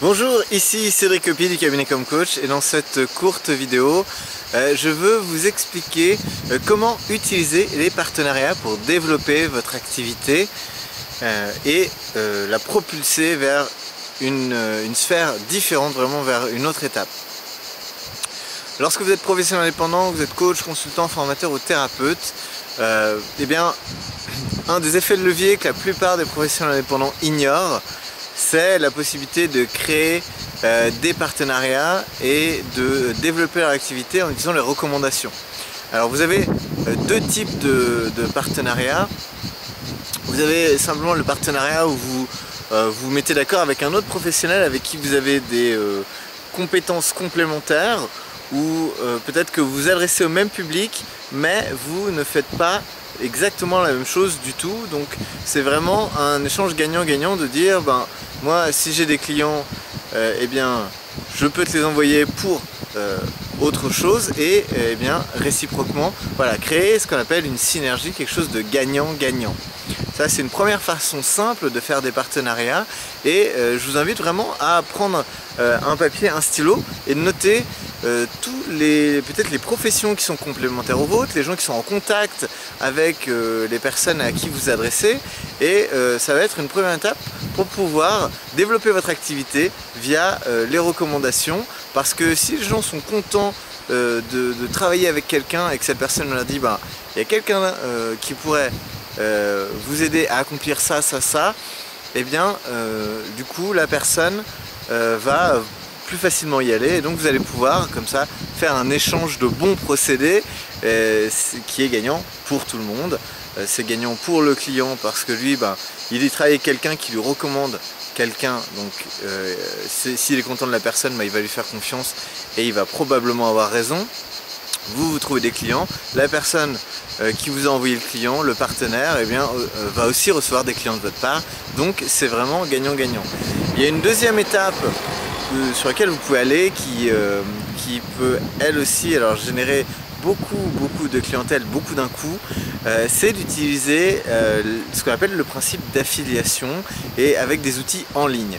Bonjour, ici Cédric Copier du cabinet Comme Coach et dans cette courte vidéo, je veux vous expliquer comment utiliser les partenariats pour développer votre activité et la propulser vers une sphère différente, vraiment vers une autre étape. Lorsque vous êtes professionnel indépendant, vous êtes coach, consultant, formateur ou thérapeute, eh bien, un des effets de levier que la plupart des professionnels indépendants ignorent, c'est la possibilité de créer des partenariats et de développer leur activité en utilisant les recommandations. Alors vous avez deux types de partenariats. Vous avez simplement le partenariat où vous vous mettez d'accord avec un autre professionnel avec qui vous avez des compétences complémentaires, ou peut-être que vous vous adressez au même public mais vous ne faites pas exactement la même chose du tout. Donc c'est vraiment un échange gagnant-gagnant de dire moi si j'ai des clients eh bien je peux te les envoyer pour autre chose et eh bien réciproquement, voilà, créer ce qu'on appelle une synergie, quelque chose de gagnant-gagnant. Ça, c'est une première façon simple de faire des partenariats et je vous invite vraiment à prendre un papier, un stylo et de noter peut-être les professions qui sont complémentaires aux vôtres, les gens qui sont en contact avec les personnes à qui vous adressez, et ça va être une première étape pour pouvoir développer votre activité via les recommandations, parce que si les gens sont contents de travailler avec quelqu'un et que cette personne leur dit il y a quelqu'un qui pourrait vous aider à accomplir ça, et bien du coup la personne va plus facilement y aller, et donc vous allez pouvoir comme ça faire un échange de bons procédés qui est gagnant pour tout le monde. C'est gagnant pour le client parce que lui il y travaille avec quelqu'un qui lui recommande quelqu'un, donc s'il est content de la personne, il va lui faire confiance et il va probablement avoir raison. Vous trouvez des clients, la personne qui vous a envoyé le client, le partenaire, va aussi recevoir des clients de votre part, donc c'est vraiment gagnant-gagnant. Il y a une deuxième étape sur laquelle vous pouvez aller qui peut elle aussi générer beaucoup de clientèle, beaucoup d'un coup, c'est d'utiliser ce qu'on appelle le principe d'affiliation et avec des outils en ligne.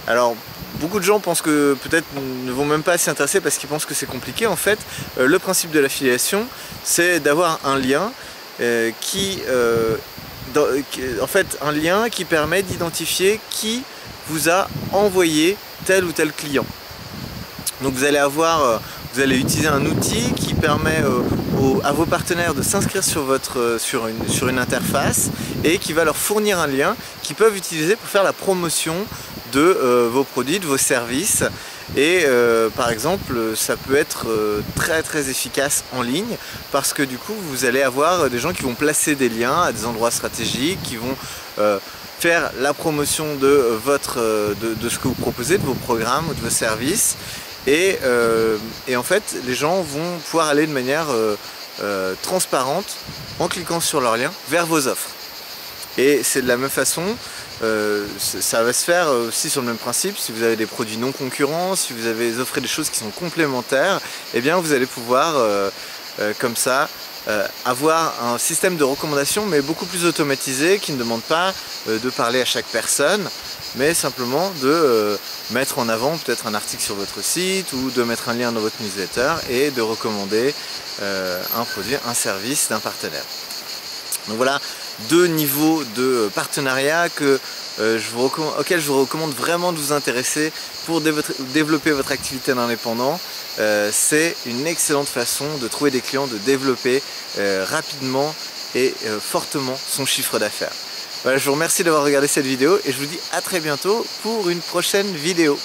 Alors beaucoup de gens pensent que peut-être ne vont même pas s'y intéresser parce qu'ils pensent que c'est compliqué. En fait, le principe de l'affiliation, c'est d'avoir un lien un lien qui permet d'identifier qui vous a envoyé tel ou tel client. Donc vous allez utiliser un outil qui permet à vos partenaires de s'inscrire sur une interface et qui va leur fournir un lien qu'ils peuvent utiliser pour faire la promotion de vos produits, de vos services. Et par exemple, ça peut être très efficace en ligne, parce que du coup vous allez avoir des gens qui vont placer des liens à des endroits stratégiques, qui vont faire la promotion de ce que vous proposez, de vos programmes ou de vos services. Et en fait, les gens vont pouvoir aller de manière transparente, en cliquant sur leur lien, vers vos offres. Et c'est de la même façon, ça va se faire aussi sur le même principe. Si vous avez des produits non concurrents, si vous offrez des choses qui sont complémentaires, eh bien vous allez pouvoir comme ça avoir un système de recommandation, mais beaucoup plus automatisé, qui ne demande pas de parler à chaque personne, mais simplement de mettre en avant peut-être un article sur votre site, ou de mettre un lien dans votre newsletter et de recommander un produit, un service d'un partenaire. Donc voilà deux niveaux de partenariat auxquels je vous recommande vraiment de vous intéresser pour développer votre activité d'indépendant. C'est une excellente façon de trouver des clients, de développer rapidement et fortement son chiffre d'affaires. Voilà, je vous remercie d'avoir regardé cette vidéo et je vous dis à très bientôt pour une prochaine vidéo.